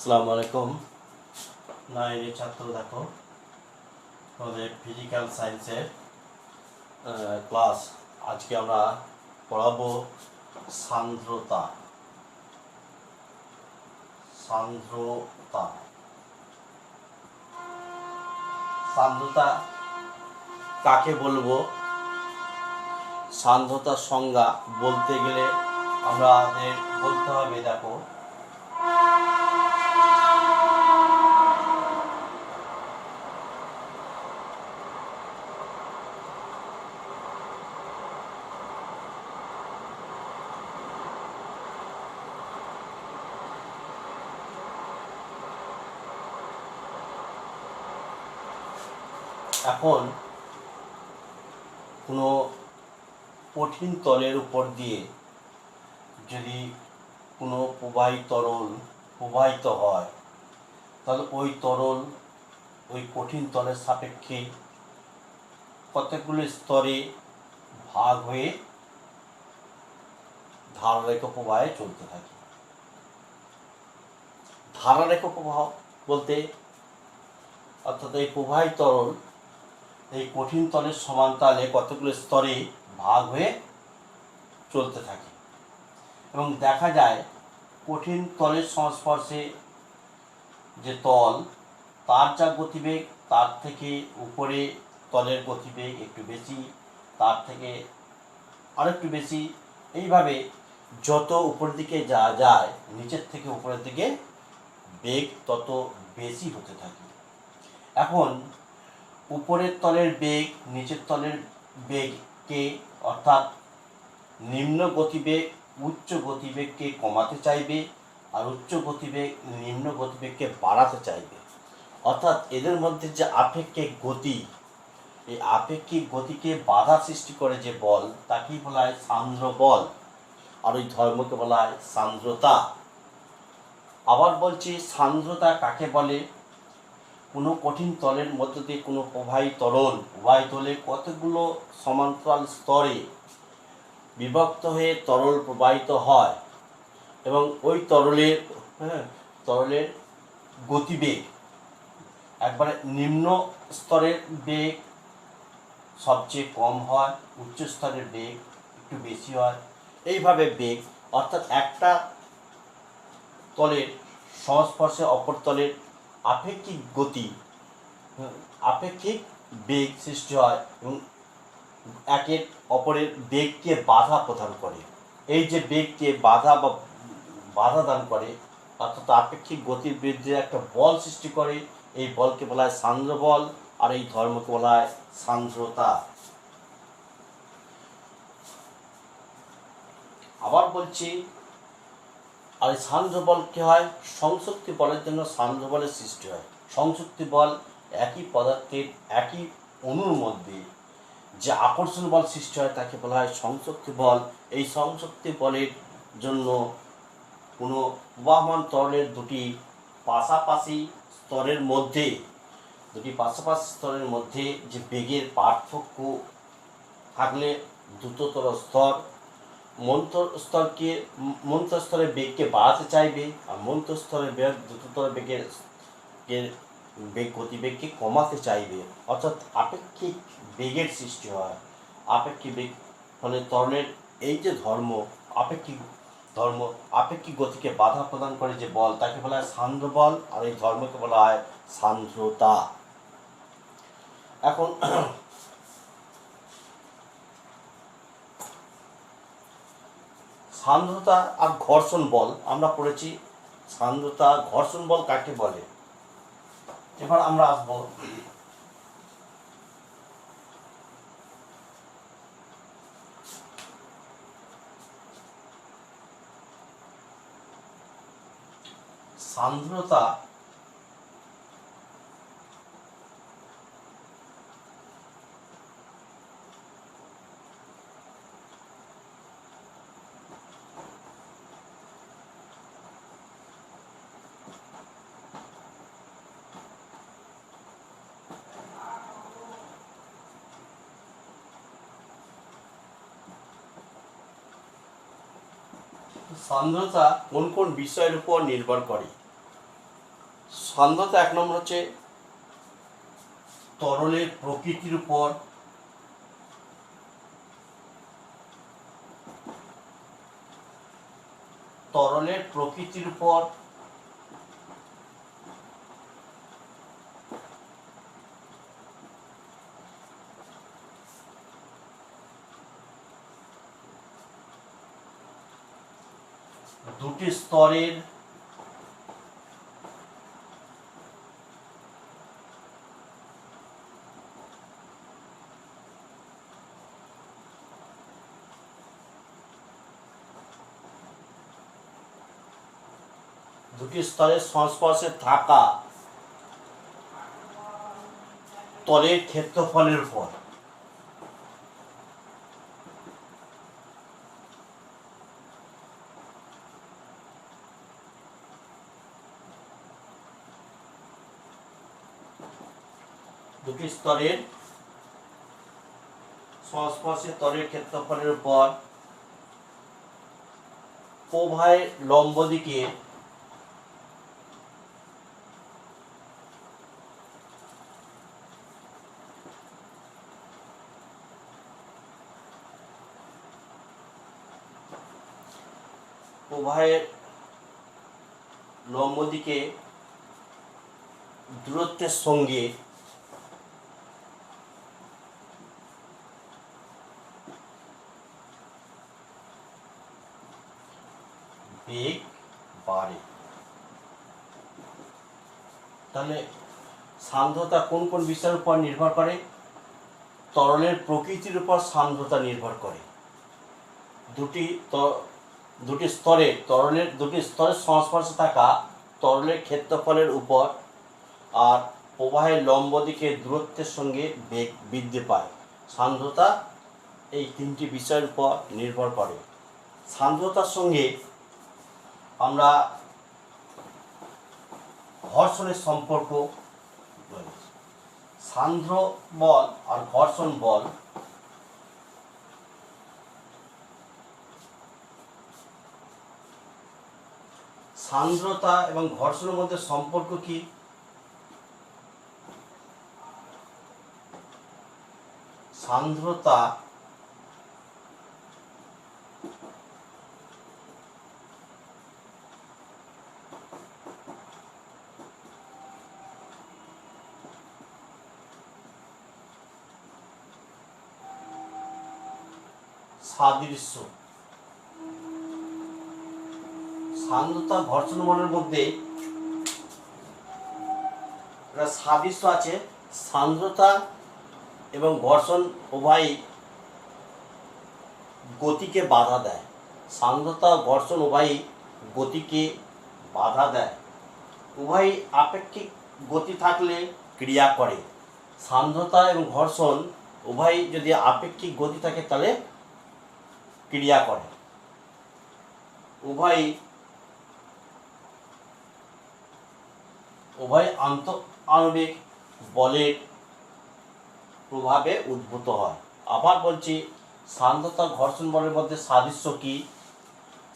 আসসালামু আলাইকুম। নাইনের ছাত্র দেখো, আমাদের ফিজিক্যাল সায়েন্সের ক্লাস। আজকে আমরা পড়াবো সান্দ্রতা। সান্দ্রতা সান্দ্রতা কাকে বলবো? সান্দ্রতার সংজ্ঞা বলতে গেলে আমাদের বলতে হবে, দেখো, এখন কোনো কঠিন তলের উপর দিয়ে যদি কোনো তরল প্রবাহিত হয়, তাহলে ওই তরল ওই কঠিন তলের সাপেক্ষে কতগুলো স্তরে ভাগ হয়ে ধারারেখ প্রবাহে চলতে থাকে। ধারারেখ প্রবাহ বলতে অর্থাৎ এই প্রবাহিত তরল এই কঠিন তলের সমান্তরালে কতগুলো স্তরে ভাগ হয়ে চলতে থাকে এবং দেখা যায় কঠিন তলের সংস্পর্শে যে তল, তার যা গতিবেগ তার থেকে উপরে তলের গতিবেগ একটু বেশি, তার থেকে আরেকটু বেশি, এইভাবে যত উপরের দিকে যাওয়া যায় নিচের থেকে উপরের দিকে বেগ তত বেশি হতে থাকে। এখন উপরের তলের বেগ নিচের তলের বেগকে অর্থাৎ নিম্ন গতিবেগ উচ্চ গতিবেগকে কমাতে চাইবে আর উচ্চ গতিবেগ নিম্ন গতিবেগকে বাড়াতে চাইবে। অর্থাৎ এদের মধ্যে যে আপেক্ষিক গতি, এই আপেক্ষিক গতিকে বাধা সৃষ্টি করে যে বল তাকেই বলা হয় সান্দ্র বল, আর ওই ধর্মকে বলা হয় সান্দ্রতা। আবার বলছি, সান্দ্রতা কাকে বলে? কোনো কঠিন তলের মধ্য দিয়ে কোনো প্রবাহী তলে কতগুলো সমান্তরাল স্তরে বিভক্ত হয়ে তরল প্রবাহিত হয় এবং ওই তরলের গতিবেগ একবারে নিম্ন স্তরের বেগ সবচেয়ে কম হয়, উচ্চ স্তরের বেগ একটু বেশি হয়। এইভাবে বেগ অর্থাৎ একটা তলের সংস্পর্শে অপর তলের আপেক্ষিক গতি, আপেক্ষিক বেগ সৃষ্টি হয় এবং একের অপরের বেগকে বাধা প্রদান করে। এই যে বেগকে বাধা দান করে অর্থাৎ আপেক্ষিক গতির বিরুদ্ধে একটা বল সৃষ্টি করে, এই বলকে বলা হয় সান্দ্র বল, আর এই ধর্মকে বলা হয় সান্দ্রতা। আবার বলছি, আর এই সান্দ্র বল কি হয়? সংশক্তি বলের জন্য সান্দ্র বলের সৃষ্টি হয়। সংশক্তি বল একই পদার্থের একই অণুর মধ্যে যে আকর্ষণ বল সৃষ্টি হয় তাকে বলা হয় সংশক্তি বল। এই সংশক্তি বলের জন্য কোনো প্রবাহমান তরলের দুটি পাশাপাশি স্তরের মধ্যে যে বেগের পার্থক্য থাকলে দ্রুততর স্তর মধ্যস্তরের বেগকে বাড়াতে চাইবে, আর মধ্যস্তরের বেগ দ্রুততর গতিবেগকে কমাতে চাইবে। অর্থাৎ আপেক্ষিক বেগের সৃষ্টি হয়। আপেক্ষিক বেগ ফলে তরলের এই যে আপেক্ষিক গতিকে বাধা প্রদান করে যে বল তাকে বলা হয় সান্দ্র বল, আর এই ধর্মকে বলা হয় সান্দ্রতা। এখন সান্দ্রতা আর ঘর্ষণ বল আমরা পড়েছি। সান্দ্রতা ঘর্ষণ বল কাকে বলে? এবার আমরা আসবো সান্দ্রতা সান্দ্রতা কোন কোন বিষয়ের উপর নির্ভর করে? সান্দ্রতা 1 নম্বর হচ্ছে তরলের প্রকৃতির উপর দুটি স্তরের সংস্পর্শে থাকা তলের ক্ষেত্রফলের উপর দুটি স্তরের সংস্পর্শে তলের ক্ষেত্রফলের উপর উভয় লম্ব দিকে দূরত্বের সঙ্গে বেগ বাড়ে। তাহলে সান্দ্রতা কোন কোন বিষয়ের উপর নির্ভর করে? তরলের প্রকৃতির উপর সান্দ্রতা নির্ভর করে। দুটি স্তরের সংস্পর্শে থাকা তরলের ক্ষেত্রফলের উপর আর প্রবাহের লম্ব দিকে দূরত্বের সঙ্গে বেগ বৃদ্ধি পায়। সান্দ্রতা এই তিনটি বিষয়ের উপর নির্ভর করে। সান্দ্রতার সঙ্গে আমরা ঘর্ষণের সম্পর্ক, সান্দ্র বল আর ঘর্ষণ বল সান্দ্রতা এবং ঘর্ষণের মধ্যে সম্পর্ক কি? সান্দ্রতা সাদৃশ্য। সান্দ্রতা ঘর্ষণ বলের মধ্যে একটা সাদৃশ্য আছে। সান্দ্রতা এবং ঘর্ষণ উভয়ই গতিকে বাধা দেয়। সান্দ্রতা ও ঘর্ষণ উভয়ই গতিকে বাধা দেয়। উভয়ই আপেক্ষিক গতি থাকলে ক্রিয়া করে। সান্দ্রতা এবং ঘর্ষণ উভয়ই যদি আপেক্ষিক গতি থাকে তাহলে ক্রিয়া করে। উভয় আন্তঃআণবিক বলের প্রভাবে উদ্ভূত হয়। আবার বলছি, সান্দ্রতা ঘর্ষণ বলের মধ্যে সাদৃশ্য কি?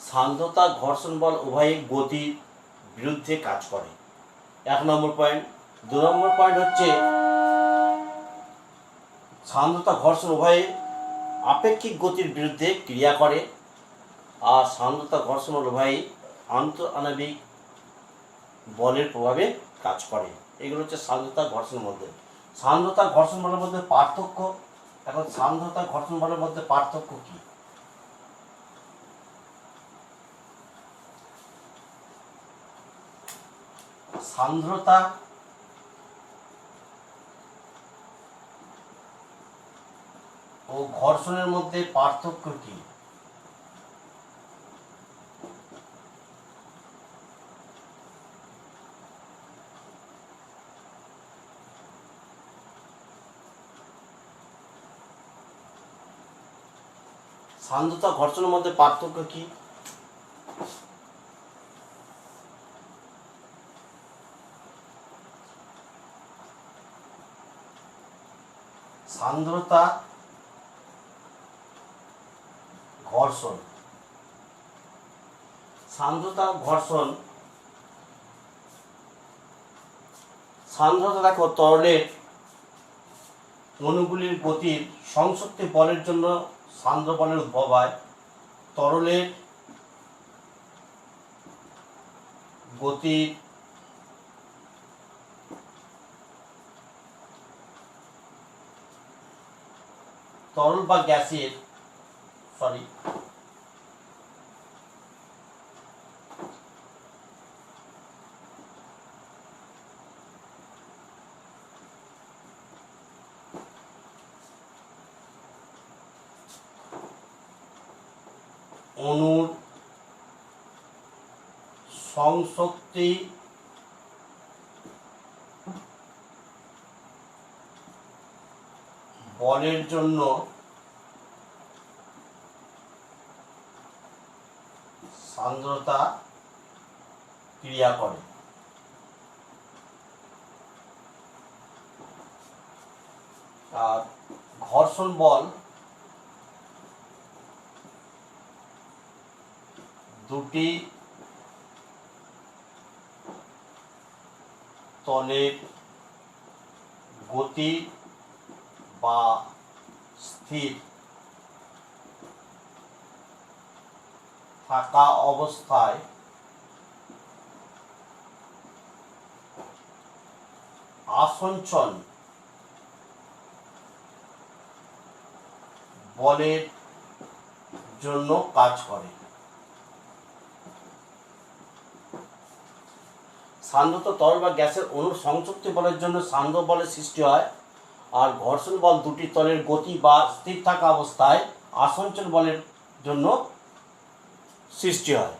সান্দ্রতা ঘর্ষণ বল উভয়ই গতির বিরুদ্ধে কাজ করে, 1 নম্বর পয়েন্ট। 2 নম্বর পয়েন্ট হচ্ছে সান্দ্রতা ঘর্ষণ উভয়ই আপেক্ষিক গতির বিরুদ্ধে ক্রিয়া করে, আর সান্দ্রতা ঘর্ষণ উভয়ই আন্তঃআণবিক বলের প্রভাবে কাজ করে। এগুলো হচ্ছে সান্দ্রতা ঘর্ষণের মধ্যে। সান্দ্রতা ঘর্ষণ বলের মধ্যে পার্থক্য। এখন সান্দ্রতা ঘর্ষণ বলের মধ্যে পার্থক্য কি? সান্দ্রতা ও ঘর্ষণের মধ্যে পার্থক্য কি? সান্দ্রতা ঘর্ষণের মধ্যে পার্থক্য কি? সান্দ্রতা ঘর্ষণ, সান্দ্রতা ঘর্ষণ সান্দ্রতা দেখো, তরলের অণুগুলির গতির সংসক্তি বলের জন্য সান্দ্র বলের উদ্ভব হয়। তরলের গতির তরল বা গ্যাসের অণুর সংসক্তি বলের জন্য সান্দ্রতা ক্রিয়া করে। আর ঘর্ষণ বল দুটি তলের গতি বা স্থির থাকা অবস্থায় আসঞ্চন বলের জন্য কাজ করে। সান্দ্রতা তরল বা গ্যাসের অণুর সংযুক্তি বলের জন্য সান্দ্র বলের সৃষ্টি হয়। আর ঘর্ষণ বল দুটি তলের গতি বা স্থির থাকা অবস্থায় আসঞ্চন বলের জন্য সৃষ্টি হয়।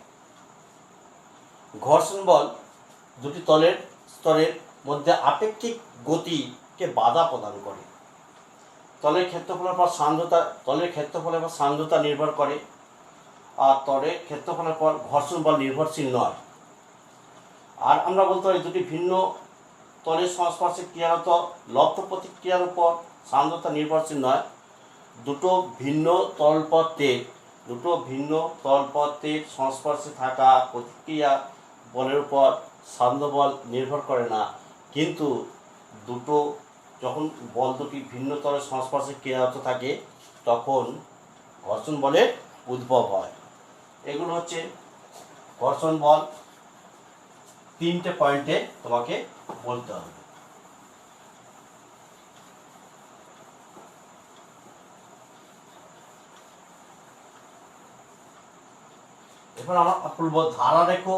ঘর্ষণ বল দুটি তলের স্তরের মধ্যে আপেক্ষিক গতিকে বাধা প্রদান করে। তলের ক্ষেত্রফলের পর সান্দ্রতা নির্ভর করে। আর তলের ক্ষেত্রফলের পর ঘর্ষণ বল নির্ভরশীল নয়। আর আমরা বলতে পারি দুটি ভিন্ন তলের সংস্পর্শে ক্রিয়ারত লব্ধ প্রতিক্রিয়ার উপর সান্দ্রতা নির্ভরশীল নয়। দুটো ভিন্ন তলপথের সংস্পর্শে থাকা প্রতিক্রিয়া বলের উপর সান্দ্র বল নির্ভর করে না, কিন্তু যখন বল দুটি ভিন্ন তলের সংস্পর্শে ক্রিয়ারত থাকে তখন ঘর্ষণ বলের উদ্ভব হয়। এগুলো হচ্ছে ঘর্ষণ বল। 3টে পয়েন্টে তোমাকে বলতে হবে। এবার আমরা বলবো ধারা রেখো।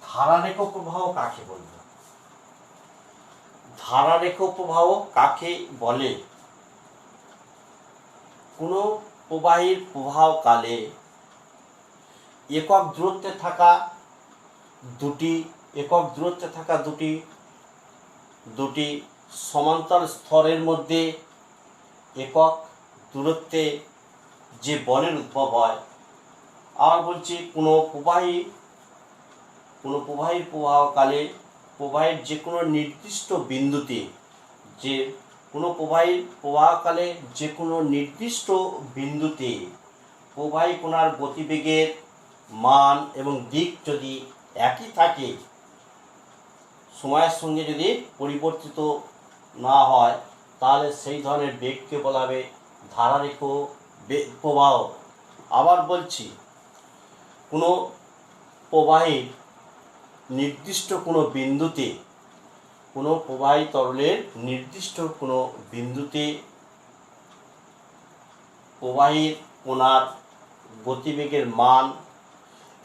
ধারারেখ প্রবাহ কাকে বলবো? ধারারেখ প্রবাহ কাকে বলে? কোনো প্রবাহীর প্রবাহকালে একক দূরত্বে থাকা দুটি সমান্তর স্তরের মধ্যে একক দূরত্বে যে বলের উদ্ভব হয়। আর বলছি কোনো প্রবাহীর প্রবাহকালে প্রবাহের যে কোনো নির্দিষ্ট বিন্দুতে প্রবাহী কণার গতিবেগের মান এবং দিক যদি একই থাকে, সময়ের সঙ্গে যদি পরিবর্তিত না হয়, তাহলে সেই ধরনের বেগকে বলা হবে ধারারেখ প্রবাহ। আবার বলছি, কোনো প্রবাহীর নির্দিষ্ট কোনো বিন্দুতে, কোনো প্রবাহী তরলের নির্দিষ্ট কোনো বিন্দুতে প্রবাহীর কণার গতিবেগের মান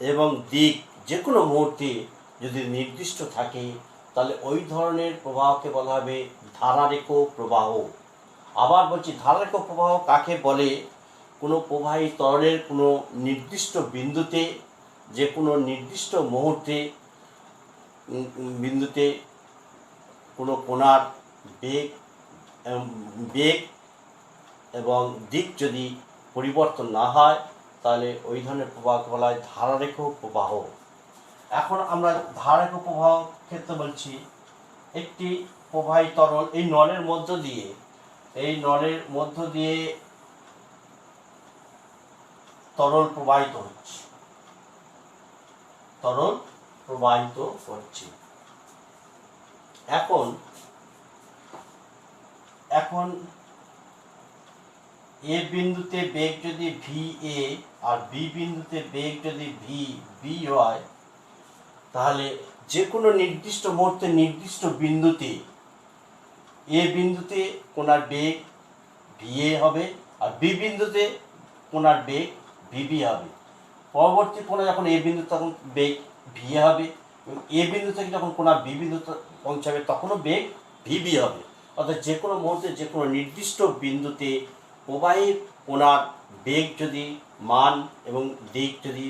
এবং দিক যে কোনো মুহূর্তে যদি নির্দিষ্ট থাকে, তাহলে ওই ধরনের প্রবাহকে বলা হবে ধারারেখ প্রবাহ। আবার বলছি, ধারারেখ প্রবাহ কাকে বলে? কোনো প্রবাহী তরলের কোনো নির্দিষ্ট বিন্দুতে যে কোনো নির্দিষ্ট মুহূর্তে কোনো কণার বেগ এবং দিক যদি পরিবর্তন না হয়, তাহলে ওই ধরনের প্রবাহকে বলা হয় ধারারেখ প্রবাহ। এখন আমরা ধারারেখ প্রবাহ ক্ষেত্রে বলছি, একটি প্রবাহী তরল এই নলের মধ্য দিয়ে তরল প্রবাহিত হচ্ছে। এখন এ বিন্দুতে বেগ যদি ভি এ আর বি বিন্দুতে বেগ যদি ভি বি হয়, তাহলে যে কোনো নির্দিষ্ট মুহূর্তে নির্দিষ্ট বিন্দুতে এ বিন্দুতে কোণার বেগ ভি এ হবে আর বি বিন্দুতে কোণার বেগ ভিবি হবে। পরবর্তী কোণা যখন এ বিন্দু তখন বেগ ভি এ হবে, এবং এ বিন্দু থেকে যখন কোণা বি বিন্দুতে পৌঁছাবে তখনও বেগ ভিবি হবে। অর্থাৎ যে কোনো মুহূর্তে যে কোনো নির্দিষ্ট বিন্দুতে প্রবাহী কোণার বেগ যদি মান এবং দিক যদি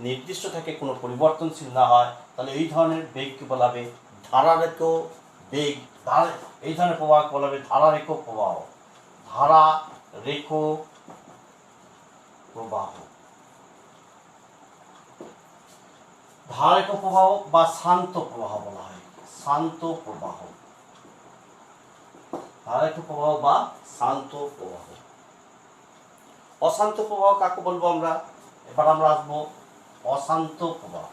নির্দিষ্ট থাকে, কোনো পরিবর্তনশীল না হয়, তাহলে এই ধরনের বেগকে বলা হবে ধারারেখ বেগ। এই ধরনের প্রবাহকে বলা হবে ধারারেখ প্রবাহ। ধারারেখ প্রবাহ, ধারারেখ প্রবাহ বা শান্ত প্রবাহ বলা হয়। শান্ত প্রবাহ, ধারারেখ প্রবাহ বা শান্ত প্রবাহ। অশান্ত প্রবাহ কাকে বলবো আমরা? এবার আমরা আসবো অশান্ত প্রবাহ।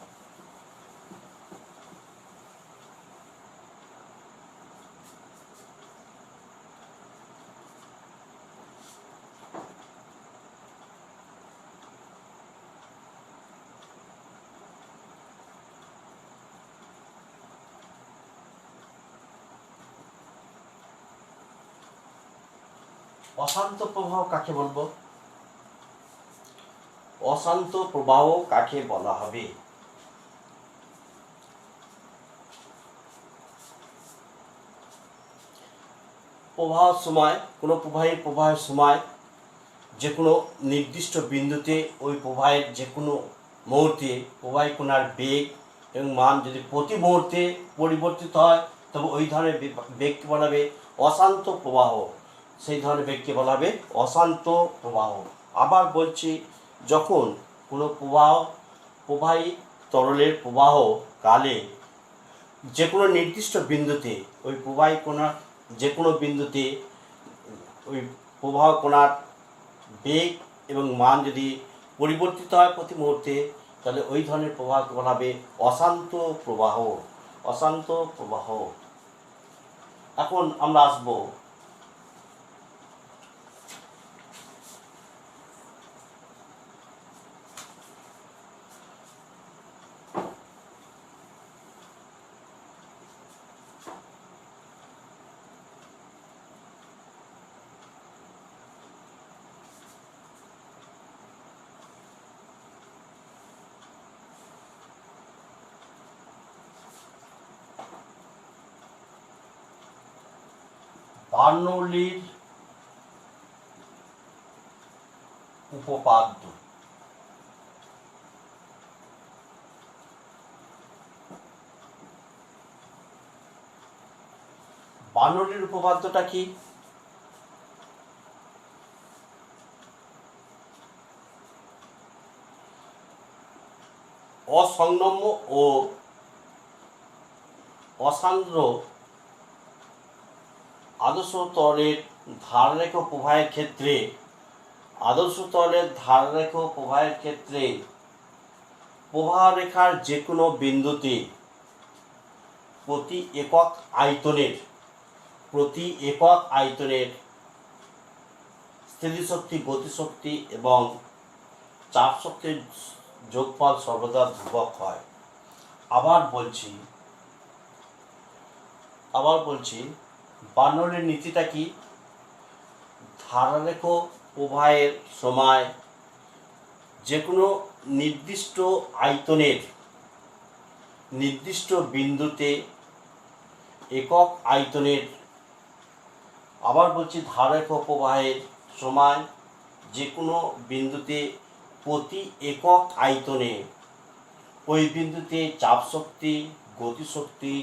অশান্ত প্রবাহ কাকে বলবো? অশান্ত প্রবাহ কাকে বলা হবে? প্রবাহের সময়, কোনো প্রবাহের সময় যে কোনো নির্দিষ্ট বিন্দুতে ওই প্রবাহের যে কোনো মুহূর্তে প্রবাহী কোণার বেগ এবং মান যদি প্রতি মুহূর্তে পরিবর্তিত হয়, তবে ওই ধরনের বেগকে বলা হবে অশান্ত প্রবাহ। সেই ধরনের বেগকে বলা হবে অশান্ত প্রবাহ। আবার বলছি, যখন কোনো প্রবাহী তরলের প্রবাহ কালে যে কোনো নির্দিষ্ট বিন্দুতে ওই প্রবাহী কোণার যে কোনো বিন্দুতে ওই প্রবাহ কোণার বেগ এবং মান যদি পরিবর্তিত হয় প্রতি মুহূর্তে, তাহলে ওই ধরনের প্রবাহকে বলা হবে অশান্ত প্রবাহ। অশান্ত প্রবাহ। এখন আমরা আসবো বার্নৌলির উপপাদ্য। বার্নৌলির উপপাদ্যটা কি? অসংলগ্ন ও অসান্দ্র আদর্শ তরলের ধারারেখ প্রবাহের ক্ষেত্রে প্রবাহ রেখার যে কোনো বিন্দুতে প্রতি একক আয়তনের স্থিতিশক্তি, গতিশক্তি এবং চাপ শক্তির যোগফল সর্বদা ধ্রুবক হয়। আবার বলছি বার্নৌলির নীতিটা কি? ধারারেখ প্রবাহের সময় যে কোনো নির্দিষ্ট আয়তনের নির্দিষ্ট বিন্দুতে একক আয়তনের, আবার বলছি ধারারেখ প্রবাহের সময় যে কোনো বিন্দুতে প্রতি একক আয়তনে ওই বিন্দুতে চাপ শক্তি, গতিশক্তি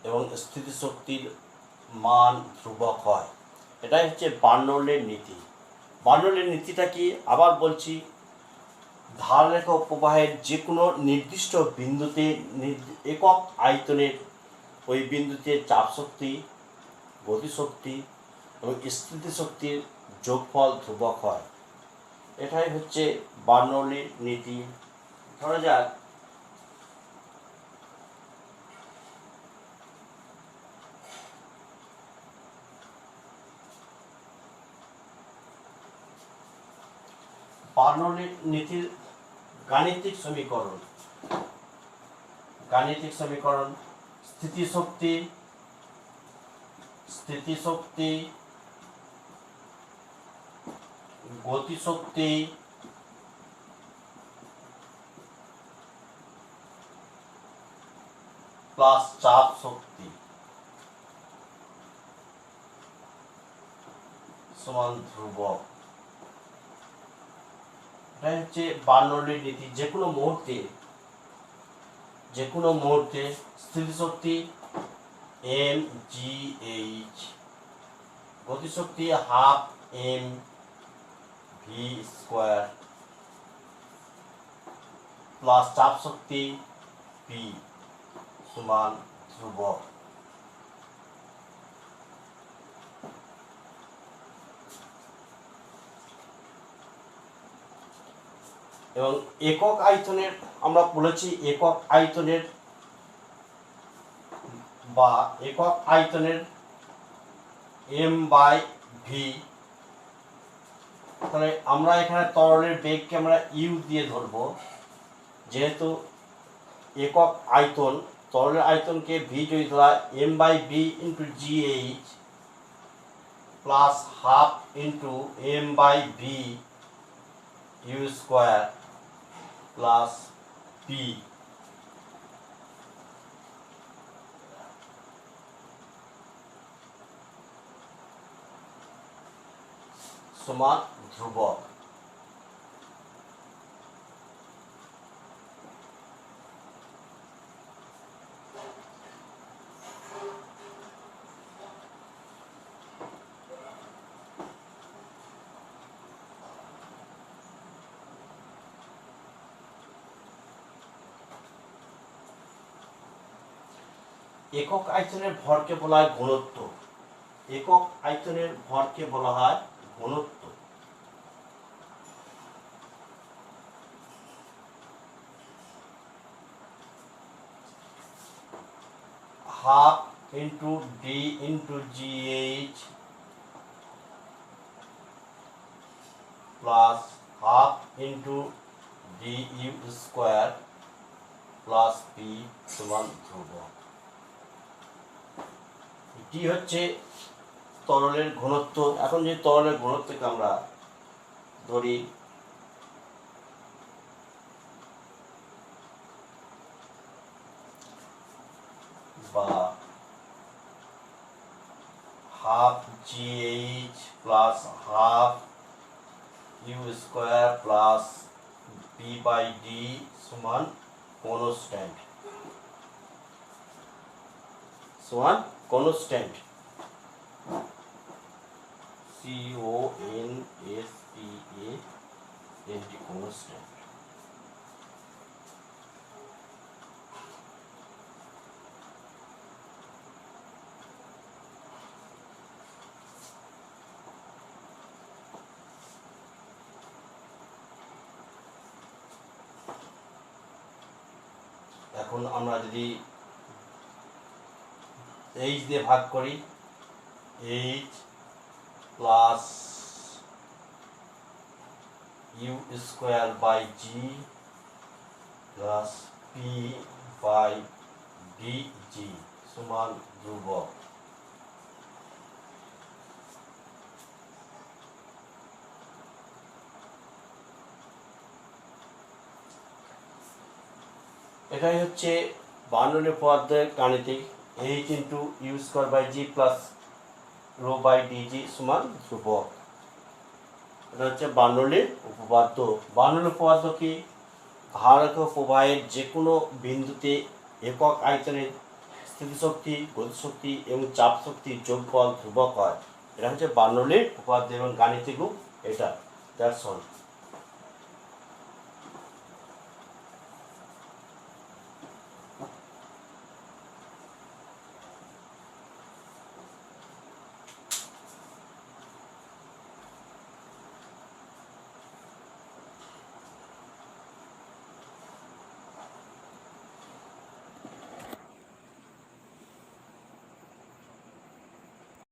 এবং স্থিতিশক্তির মান ধ্রুবক হয়। এটাই হচ্ছে বার্নৌলির নীতি। বার্নৌলির নীতিটা কি? আবার বলছি, ধাররেখা প্রবাহের যে কোনো নির্দিষ্ট বিন্দুতে একক আয়তনের ওই বিন্দুতে চাপ শক্তি, গতিশক্তি এবং স্থিতিশক্তির যোগফল ধ্রুবক হয়। এটাই হচ্ছে বার্নৌলির নীতি। ধরা যাক বার্নৌলির নীতির গাণিতিক সমীকরণ স্থিতিশক্তি গতিশক্তি প্লাস চাপ শক্তি সমান ধ্রুবক। এটা হচ্ছে বার্নৌলির নীতি। যে কোনো মুহূর্তে স্থিতিশক্তি mgh, গতিশক্তি হাফ mv স্কয়ার প্লাস চাপ শক্তি p সমান ধ্রুবক। এবং একক আয়তনের আমরা বলেছি একক আয়তনের m/v। তাহলে আমরা এখানে তরলের বেগকে আমরা u দিয়ে ধরব, যেহেতু একক আয়তন, তরলের আয়তনকে v যদি ধরা m/v into gh plus half into m/v u square plus p সমান ধ্রুবক। একক আয়তনের ভরকে বলা হয় ঘনত্ব। একক আয়তনের ভরকে বলা হয় ঘনত্ব। Half into D into G H plus half into D U square plus P সমান ধ্রুবক। এটি হচ্ছে তরলের ঘনত্ব। এখন যে তরলের ঘনত্বকে আমরা ধরি বা half G H plus half U square plus P by D সমান কনস্ট্যান্ট কনস্ট্যান্ট। এখন আমরা যদি h দিয়ে ভাগ করি, h plus U square by G plus P by D G সমান ধ্রুবক। এটাই হচ্ছে বার্নৌলি উপপাদ্যের গাণিতিক। h into U square by G plus rho by D G সমান ধ্রুবক। এটা হচ্ছে বার্নৌলির উপপাদ্য। বার্নৌলির উপপাদ্য কি? ধাররেখা প্রবাহের যে কোনো বিন্দুতে একক আয়তনের স্থিতিশক্তি, গতিশক্তি এবং চাপ শক্তির যোগফল ধ্রুবক হয়। এটা হচ্ছে বার্নৌলির উপপাদ্য এবং গাণিতিক রূপ এটা। That's all.